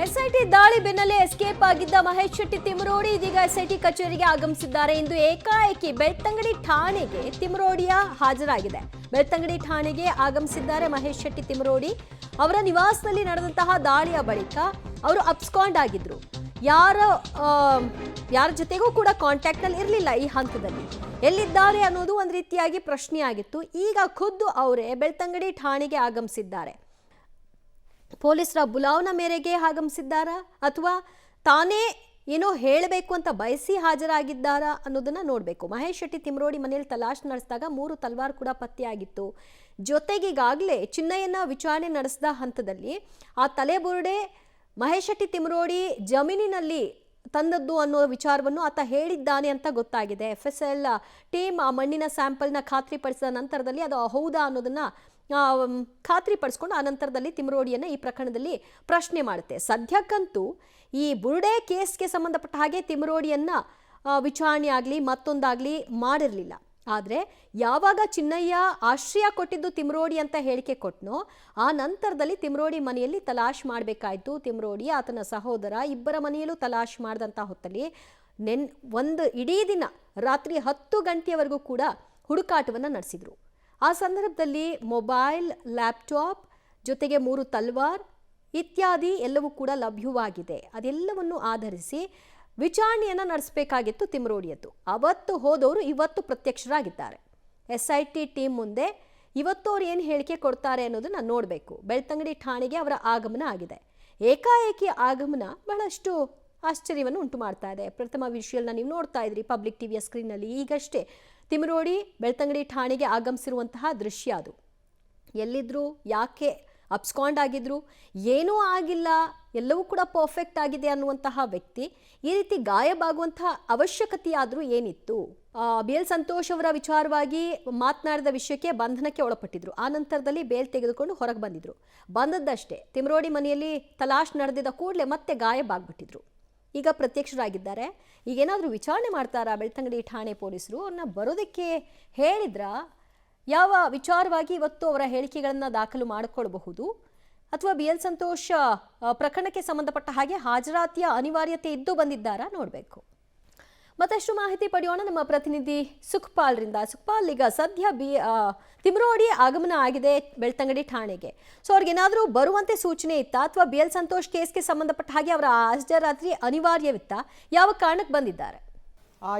SIT ದಾಳಿ ಬೆನ್ನಲ್ಲೇ escape ಆಗಿದ್ದ ಮಹೇಶ್ ಶೆಟ್ಟಿ ತಿಮರೋಡಿ ಇದೀಗ ಎಸ್ಐಟಿ ಕಚೇರಿಗೆ ಆಗಮಿಸಿದ್ದಾರೆ. ಇಂದು ಏಕಾಏಕಿ ಬೆಳ್ತಂಗಡಿ ಠಾಣೆಗೆ ತಿಮರೋಡಿಯ ಹಾಜರಾಗಿದೆ. ಬೆಳ್ತಂಗಡಿ ಠಾಣೆಗೆ ಆಗಮಿಸಿದ್ದಾರೆ ಮಹೇಶ್ ಶೆಟ್ಟಿ ತಿಮರೋಡಿ. ಅವರ ನಿವಾಸದಲ್ಲಿ ನಡೆದಂತಹ ದಾಳಿಯ ಬಳಿಕ ಅವರು ಅಬ್ಸ್ಕಾಂಡ್ ಆಗಿದ್ರು. ಯಾರ ಜೊತೆಗೂ ಕೂಡ ಕಾಂಟ್ಯಾಕ್ಟ್ ನಲ್ಲಿ ಇರಲಿಲ್ಲ. ಈ ಹಂತದಲ್ಲಿ ಎಲ್ಲಿದ್ದಾರೆ ಅನ್ನೋದು ಒಂದು ರೀತಿಯಾಗಿ ಪ್ರಶ್ನೆಯಾಗಿತ್ತು. ಈಗ ಖುದ್ದು ಅವರೇ ಬೆಳ್ತಂಗಡಿ ಠಾಣೆಗೆ ಆಗಮಿಸಿದ್ದಾರೆ. ಪೊಲೀಸರ ಬುಲಾವ್ನ ಮೇರೆಗೆ ಆಗಮಿಸಿದ್ದಾರಾ ಅಥವಾ ತಾನೇ ಏನೋ ಹೇಳಬೇಕು ಅಂತ ಬಯಸಿ ಹಾಜರಾಗಿದ್ದಾರಾ ಅನ್ನೋದನ್ನ ನೋಡಬೇಕು. ಮಹೇಶ್ ಶೆಟ್ಟಿ ತಿಮರೋಡಿ ಮನೆಯಲ್ಲಿ ತಲಾಶ್ ನಡೆಸಿದಾಗ 3 ತಲ್ವಾರ್ ಕೂಡ ಪತ್ತೆಯಾಗಿತ್ತು. ಜೊತೆಗೆ ಈಗಾಗಲೇ ಚಿನ್ನಯ್ಯನ ವಿಚಾರಣೆ ನಡೆಸಿದ ಹಂತದಲ್ಲಿ ಆ ತಲೆಬುರುಡೆ ಮಹೇಶ್ ಶೆಟ್ಟಿ ತಿಮರೋಡಿ ಜಮೀನಿನಲ್ಲಿ ತಂದದ್ದು ಅನ್ನೋ ವಿಚಾರವನ್ನು ಆತ ಹೇಳಿದ್ದಾನೆ ಅಂತ ಗೊತ್ತಾಗಿದೆ. FSL ಟೀಮ್ ಆ ಮಣ್ಣಿನ ಸ್ಯಾಂಪಲ್ನ ಖಾತ್ರಿಪಡಿಸಿದ ನಂತರದಲ್ಲಿ ಅದು ಹೌದಾ ಅನ್ನೋದನ್ನ ಖಾತ್ರಿಪಡಿಸ್ಕೊಂಡು ಆ ನಂತರದಲ್ಲಿ ತಿಮರೋಡಿಯನ್ನ ಈ ಪ್ರಕರಣದಲ್ಲಿ ಪ್ರಶ್ನೆ ಮಾಡುತ್ತೆ. ಸದ್ಯಕ್ಕಂತೂ ಈ ಬುರುಡೆ ಕೇಸ್ಗೆ ಸಂಬಂಧಪಟ್ಟ ಹಾಗೆ ತಿಮರೋಡಿಯನ್ನ ವಿಚಾರಣೆ ಆಗಲಿ ಮತ್ತೊಂದಾಗಲಿ ಮಾಡಿರಲಿಲ್ಲ. ಆದರೆ ಯಾವಾಗ ಚಿನ್ನಯ್ಯ ಆಶ್ರಯ ಕೊಟ್ಟಿದ್ದು ತಿಮರೋಡಿ ಅಂತ ಹೇಳಿಕೆ ಕೊಟ್ಟನೋ ಆ ನಂತರದಲ್ಲಿ ತಿಮರೋಡಿ ಮನೆಯಲ್ಲಿ ತಲಾಶ್ ಮಾಡಬೇಕಾಯ್ತು. ತಿಮರೋಡಿ ಆತನ ಸಹೋದರ ಇಬ್ಬರ ಮನೆಯಲ್ಲೂ ತಲಾಶ್ ಮಾಡಿದಂಥ ಹೊತ್ತಲ್ಲಿ ಒಂದು ಇಡೀ ದಿನ ರಾತ್ರಿ 10 ಗಂಟೆಯವರೆಗೂ ಕೂಡ ಹುಡುಕಾಟವನ್ನು ನಡೆಸಿದ್ರು. ಆ ಸಂದರ್ಭದಲ್ಲಿ ಮೊಬೈಲ್, ಲ್ಯಾಪ್ಟಾಪ್ ಜೊತೆಗೆ 3 ತಲ್ವಾರ್ ಇತ್ಯಾದಿ ಎಲ್ಲವೂ ಕೂಡ ಲಭ್ಯವಾಗಿದೆ. ಅದೆಲ್ಲವನ್ನು ಆಧರಿಸಿ ವಿಚಾರಣೆಯನ್ನು ನಡೆಸಬೇಕಾಗಿತ್ತು ತಿಮರೋಡಿಯದ್ದು. ಅವತ್ತು ಹೋದವರು ಇವತ್ತು ಪ್ರತ್ಯಕ್ಷರಾಗಿದ್ದಾರೆ. SIT ಟೀಮ್ ಮುಂದೆ ಇವತ್ತು ಅವ್ರು ಏನು ಹೇಳಿಕೆ ಕೊಡ್ತಾರೆ ಅನ್ನೋದನ್ನ ನೋಡಬೇಕು. ಬೆಳ್ತಂಗಡಿ ಠಾಣೆಗೆ ಅವರ ಆಗಮನ ಆಗಿದೆ. ಏಕಾಏಕಿ ಆಗಮನ ಬಹಳಷ್ಟು ಆಶ್ಚರ್ಯವನ್ನು ಉಂಟು ಮಾಡ್ತಾ ಇದೆ. ಪ್ರಥಮ ವಿಷಯಲ್ನ ನೀವು ನೋಡ್ತಾ ಇದ್ರಿ ಪಬ್ಲಿಕ್ ಟಿವಿಯ ಸ್ಕ್ರೀನ್ನಲ್ಲಿ. ಈಗಷ್ಟೇ ತಿಮರೋಡಿ ಬೆಳ್ತಂಗಡಿ ಠಾಣೆಗೆ ಆಗಮಿಸಿರುವಂತಹ ದೃಶ್ಯ ಅದು. ಎಲ್ಲಿದ್ರು, ಯಾಕೆ ಅಬ್ಸ್ಕಾಂಡ್ ಆಗಿದ್ರು, ಏನೂ ಆಗಿಲ್ಲ, ಎಲ್ಲವೂ ಕೂಡ ಪರ್ಫೆಕ್ಟ್ ಆಗಿದೆ ಅನ್ನುವಂತಹ ವ್ಯಕ್ತಿ ಈ ರೀತಿ ಗಾಯಬಾಗುವಂತಹ ಅವಶ್ಯಕತೆ ಆದರೂ ಏನಿತ್ತು? BL ಸಂತೋಷ್ ಅವರ ವಿಚಾರವಾಗಿ ಮಾತನಾಡಿದ ವಿಷಯಕ್ಕೆ ಬಂಧನಕ್ಕೆ ಒಳಪಟ್ಟಿದ್ರು. ಆ ನಂತರದಲ್ಲಿ ಬೇಲ್ ತೆಗೆದುಕೊಂಡು ಹೊರಗೆ ಬಂದಿದ್ರು. ಬಂದದ್ದಷ್ಟೇ ತಿಮರೋಡಿ ಮನೆಯಲ್ಲಿ ತಲಾಶ್ ನಡೆದಿದ್ದ ಕೂಡಲೇ ಮತ್ತೆ ಗಾಯಬಾಗ್ಬಿಟ್ಟಿದ್ರು. ಈಗ ಪ್ರತ್ಯಕ್ಷರಾಗಿದ್ದಾರೆ. ಈಗೇನಾದರೂ ವಿಚಾರಣೆ ಮಾಡ್ತಾರಾ ಬೆಳ್ತಂಗಡಿ ಠಾಣೆ ಪೊಲೀಸರು? ಅವ್ರನ್ನ ಬರೋದಕ್ಕೆ ಹೇಳಿದ್ರ? ಯಾವ ವಿಚಾರವಾಗಿ ಇವತ್ತು ಅವರ ಹೇಳಿಕೆಗಳನ್ನು ದಾಖಲು ಮಾಡಿಕೊಳ್ಬಹುದು? ಅಥವಾ BL ಸಂತೋಷ್ ಪ್ರಕರಣಕ್ಕೆ ಸಂಬಂಧಪಟ್ಟ ಹಾಗೆ ಹಾಜರಾತಿಯ ಅನಿವಾರ್ಯತೆ ಇದ್ದು ಬಂದಿದ್ದಾರಾ? ನೋಡಬೇಕು. ಮತ್ತಷ್ಟು ಮಾಹಿತಿ ಪಡೆಯೋಣ ನಮ್ಮ ಪ್ರತಿನಿಧಿ ಸುಖಪಾಲ್ರಿಂದ. ಸುಖಪಾಲ್, ಈಗ ಸದ್ಯ ತಿಮರೋಡಿ ಆಗಮನ ಆಗಿದೆ ಬೆಳ್ತಂಗಡಿ ಠಾಣೆಗೆ. ಸೊ ಅವ್ರಿಗೇನಾದರೂ ಬರುವಂತೆ ಸೂಚನೆ ಇತ್ತಾ ಅಥವಾ BL ಸಂತೋಷ್ ಕೇಸ್ಗೆ ಸಂಬಂಧಪಟ್ಟ ಹಾಗೆ ಅವರ ಹಾಜರಾತಿ ಅನಿವಾರ್ಯವಿತ್ತಾ? ಯಾವ ಕಾರಣಕ್ಕೆ ಬಂದಿದ್ದಾರೆ?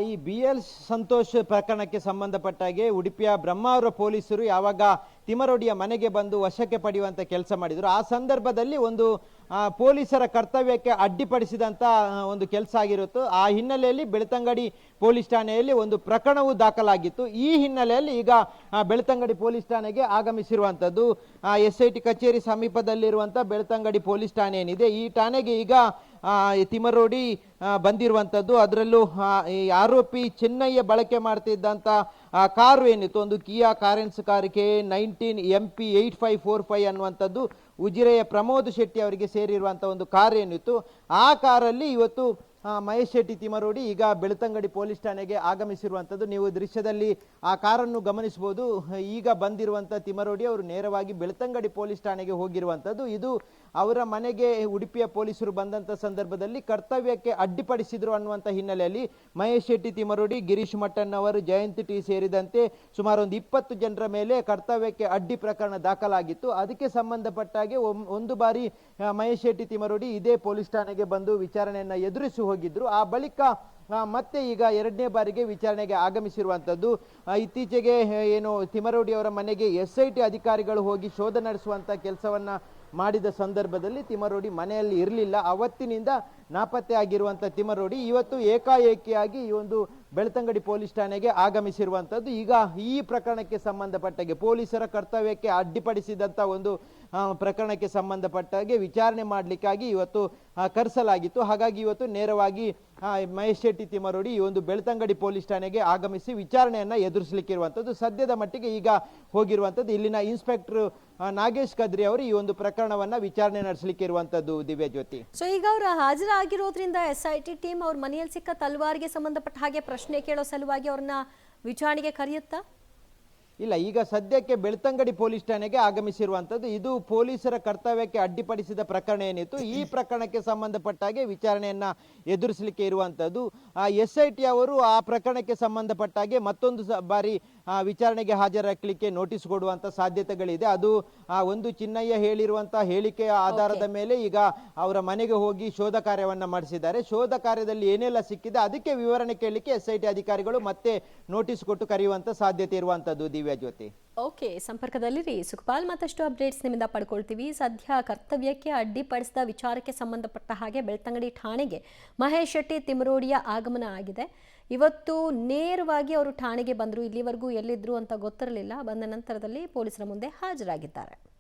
ಈ BL ಸಂತೋಷ್ ಪ್ರಕರಣಕ್ಕೆ ಸಂಬಂಧಪಟ್ಟಾಗೆ ಉಡುಪಿಯ ಬ್ರಹ್ಮಾವರ ಪೊಲೀಸರು ಯಾವಾಗ ತಿಮರೋಡಿಯ ಮನೆಗೆ ಬಂದು ವಶಕ್ಕೆ ಪಡೆಯುವಂತ ಕೆಲಸ ಮಾಡಿದ್ರು, ಆ ಸಂದರ್ಭದಲ್ಲಿ ಒಂದು ಪೊಲೀಸರ ಕರ್ತವ್ಯಕ್ಕೆ ಅಡ್ಡಿಪಡಿಸಿದಂತ ಒಂದು ಕೆಲಸ ಆಗಿರುತ್ತು. ಆ ಹಿನ್ನೆಲೆಯಲ್ಲಿ ಬೆಳ್ತಂಗಡಿ ಪೊಲೀಸ್ ಠಾಣೆಯಲ್ಲಿ ಒಂದು ಪ್ರಕರಣವು ದಾಖಲಾಗಿತ್ತು. ಈ ಹಿನ್ನೆಲೆಯಲ್ಲಿ ಈಗ ಬೆಳ್ತಂಗಡಿ ಪೊಲೀಸ್ ಠಾಣೆಗೆ ಆಗಮಿಸಿರುವಂತದ್ದು. SIT ಕಚೇರಿ ಸಮೀಪದಲ್ಲಿರುವಂತ ಬೆಳ್ತಂಗಡಿ ಪೊಲೀಸ್ ಠಾಣೆ ಏನಿದೆ, ಈ ಠಾಣೆಗೆ ಈಗ ತಿಮರೋಡಿ ಬಂದಿರುವಂತದ್ದು. ಅದರಲ್ಲೂ ಈ ಆರೋಪಿ ಚಿನ್ನಯ್ಯ ಬಳಕೆ ಮಾಡ್ತಿದ್ದಂತ ಕಾರು ಏನಿತ್ತು, ಒಂದು ಕಿಯಾ ಕಾರೆನ್ಸ್ ಕಾರ್ K19 MP 8545 ಅನ್ನುವಂಥದ್ದು ಉಜಿರೆಯ ಪ್ರಮೋದ್ ಶೆಟ್ಟಿ ಅವರಿಗೆ ಸೇರಿರುವಂಥ ಒಂದು ಕಾರ್ ಏನಿತ್ತು, ಆ ಕಾರಲ್ಲಿ ಇವತ್ತು ಮಹೇಶ್ ಶೆಟ್ಟಿ ತಿಮರೋಡಿ ಈಗ ಬೆಳ್ತಂಗಡಿ ಪೊಲೀಸ್ ಠಾಣೆಗೆ ಆಗಮಿಸಿರುವಂಥದ್ದು. ನೀವು ದೃಶ್ಯದಲ್ಲಿ ಆ ಕಾರನ್ನು ಗಮನಿಸಬಹುದು. ಈಗ ಬಂದಿರುವಂಥ ತಿಮರೋಡಿ ಅವರು ನೇರವಾಗಿ ಬೆಳ್ತಂಗಡಿ ಪೊಲೀಸ್ ಠಾಣೆಗೆ ಹೋಗಿರುವಂಥದ್ದು. ಇದು ಅವರ ಮನೆಗೆ ಉಡುಪಿಯ ಪೊಲೀಸರು ಬಂದಂಥ ಸಂದರ್ಭದಲ್ಲಿ ಕರ್ತವ್ಯಕ್ಕೆ ಅಡ್ಡಿಪಡಿಸಿದ್ರು ಅನ್ನುವಂಥ ಹಿನ್ನೆಲೆಯಲ್ಲಿ ಮಹೇಶ್ ಶೆಟ್ಟಿ ತಿಮರೋಡಿ, ಗಿರೀಶ್ ಮಟ್ಟನ್ ಅವರು, ಜಯಂತ್ ಟಿ ಸೇರಿದಂತೆ ಸುಮಾರು ಒಂದು 20 ಜನರ ಮೇಲೆ ಕರ್ತವ್ಯಕ್ಕೆ ಅಡ್ಡಿ ಪ್ರಕರಣ ದಾಖಲಾಗಿತ್ತು. ಅದಕ್ಕೆ ಸಂಬಂಧಪಟ್ಟಾಗೆ ಒಂದು ಬಾರಿ ಮಹೇಶ್ ಶೆಟ್ಟಿ ತಿಮರೋಡಿ ಇದೇ ಪೊಲೀಸ್ ಠಾಣೆಗೆ ಬಂದು ವಿಚಾರಣೆಯನ್ನು ಎದುರಿಸಿ ಹೋಗಿದ್ರು. ಆ ಬಳಿಕ ಮತ್ತೆ ಈಗ 2ನೇ ಬಾರಿಗೆ ವಿಚಾರಣೆಗೆ ಆಗಮಿಸಿರುವಂಥದ್ದು. ಇತ್ತೀಚೆಗೆ ಏನು ತಿಮರೋಡಿ ಅವರ ಮನೆಗೆ SIT ಅಧಿಕಾರಿಗಳು ಹೋಗಿ ಶೋಧ ನಡೆಸುವಂತ ಕೆಲಸವನ್ನ ಮಾಡಿದ ಸಂದರ್ಭದಲ್ಲಿ ತಿಮರೋಡಿ ಮನೆಯಲ್ಲಿ ಇರಲಿಲ್ಲ. ಅವತ್ತಿನಿಂದ ನಾಪತ್ತೆ ಆಗಿರುವಂಥ ತಿಮರೋಡಿ ಇವತ್ತು ಏಕಾಏಕಿಯಾಗಿ ಈ ಒಂದು ಬೆಳ್ತಂಗಡಿ ಪೊಲೀಸ್ ಠಾಣೆಗೆ ಆಗಮಿಸಿರುವಂಥದ್ದು. ಈಗ ಈ ಪ್ರಕರಣಕ್ಕೆ ಸಂಬಂಧಪಟ್ಟಾಗೆ ಪೊಲೀಸರ ಕರ್ತವ್ಯಕ್ಕೆ ಅಡ್ಡಿಪಡಿಸಿದಂಥ ಒಂದು ಪ್ರಕರಣಕ್ಕೆ ಸಂಬಂಧಪಟ್ಟಾಗೆ ವಿಚಾರಣೆ ಮಾಡಲಿಕ್ಕಾಗಿ ಇವತ್ತು ಕರೆಸಲಾಗಿತ್ತು. ಹಾಗಾಗಿ ಇವತ್ತು ನೇರವಾಗಿ ಮಹೇಶ್ ಶೆಟ್ಟಿ ತಿಮರೋಡಿ ಈ ಒಂದು ಬೆಳ್ತಂಗಡಿ ಪೊಲೀಸ್ ಠಾಣೆಗೆ ಆಗಮಿಸಿ ವಿಚಾರಣೆಯನ್ನ ಎದುರಿಸಲಿಕ್ಕಿರುವಂಥದ್ದು. ಸದ್ಯದ ಮಟ್ಟಿಗೆ ಈಗ ಹೋಗಿರುವಂಥದ್ದು ಇಲ್ಲಿನ ಇನ್ಸ್ಪೆಕ್ಟರ್ ನಾಗೇಶ್ ಕದ್ರಿ ಅವರು ಈ ಒಂದು ಪ್ರಕರಣವನ್ನ ವಿಚಾರಣೆ ನಡೆಸಲಿಕ್ಕೆ ಇರುವಂತದ್ದು. ದಿವ್ಯ ಜ್ಯೋತಿ, ಸೊ ಈಗ ಅವರು ಹಾಜರಾಗಿರೋದ್ರಿಂದ SIT ಟೀಮ್ ಅವ್ರ ಮನೆಯಲ್ಲಿ ಸಿಕ್ಕ ತಲ್ವಾರ್ಗೆ ಸಂಬಂಧಪಟ್ಟ ಹಾಗೆ ಪ್ರಶ್ನೆ ಕೇಳೋ ಸಲುವಾಗಿ ಅವ್ರನ್ನ ವಿಚಾರಣೆಗೆ ಕರೆಯುತ್ತಾ? ಇಲ್ಲ, ಈಗ ಸದ್ಯಕ್ಕೆ ಬೆಳ್ತಂಗಡಿ ಪೊಲೀಸ್ ಠಾಣೆಗೆ ಆಗಮಿಸಿರುವಂತದ್ದು. ಇದು ಪೊಲೀಸರ ಕರ್ತವ್ಯಕ್ಕೆ ಅಡ್ಡಿಪಡಿಸಿದ ಪ್ರಕರಣ ಏನಿತ್ತು, ಈ ಪ್ರಕರಣಕ್ಕೆ ಸಂಬಂಧಪಟ್ಟ ಹಾಗೆ ವಿಚಾರಣೆಯನ್ನ ಎದುರಿಸಲಿಕ್ಕೆ ಇರುವಂತದ್ದು. SIT ಅವರು ಆ ಪ್ರಕರಣಕ್ಕೆ ಸಂಬಂಧಪಟ್ಟ ಹಾಗೆ ಮತ್ತೊಂದು ಬಾರಿ ವಿಚಾರಣೆಗೆ ಹಾಜರಾಗಲಿಕ್ಕೆ ನೋಟಿಸ್ ಕೊಡುವಂತ ಸಾಧ್ಯತೆಗಳಿದೆ. ಅದು ಒಂದು ಚಿನ್ನಯ್ಯ ಹೇಳಿರುವಂತಹ ಹೇಳಿಕೆಯ ಆಧಾರದ ಮೇಲೆ ಈಗ ಅವರ ಮನೆಗೆ ಹೋಗಿ ಶೋಧ ಕಾರ್ಯವನ್ನ ಮಾಡಿಸಿದ್ದಾರೆ. ಶೋಧ ಕಾರ್ಯದಲ್ಲಿ ಏನೆಲ್ಲ ಸಿಕ್ಕಿದೆ ಅದಕ್ಕೆ ವಿವರಣೆ ಕೇಳಲಿಕ್ಕೆ SIT ಅಧಿಕಾರಿಗಳು ಮತ್ತೆ ನೋಟಿಸ್ ಕೊಟ್ಟು ಕರೆಯುವಂತ ಸಾಧ್ಯತೆ ಇರುವಂತದ್ದು. ದಿವ್ಯಾ ಜ್ಯೋತಿ, ಓಕೆ, ಸಂಪರ್ಕದಲ್ಲಿರಿ ಸುಖಪಾಲ್. ಮತ್ತಷ್ಟು ಅಪ್ಡೇಟ್ಸ್ ನಿಮ್ಮಿಂದ ಪಡ್ಕೊಳ್ತೀವಿ. ಸದ್ಯ ಕರ್ತವ್ಯಕ್ಕೆ ಅಡ್ಡಿಪಡಿಸಿದ ವಿಚಾರಕ್ಕೆ ಸಂಬಂಧಪಟ್ಟ ಹಾಗೆ ಬೆಳ್ತಂಗಡಿ ಠಾಣೆಗೆ ಮಹೇಶ್ ಶೆಟ್ಟಿ ತಿಮರೋಡಿಯ ಆಗಮನ ಆಗಿದೆ. ಇವತ್ತು ನೇರವಾಗಿ ಅವರು ಠಾಣೆಗೆ ಬಂದರು. ಇಲ್ಲಿವರೆಗೂ ಎಲ್ಲಿದ್ರು ಅಂತ ಗೊತ್ತಿರಲಿಲ್ಲ. ಬಂದ ನಂತರದಲ್ಲಿ ಪೊಲೀಸರ ಮುಂದೆ ಹಾಜರಾಗಿದ್ದಾರೆ.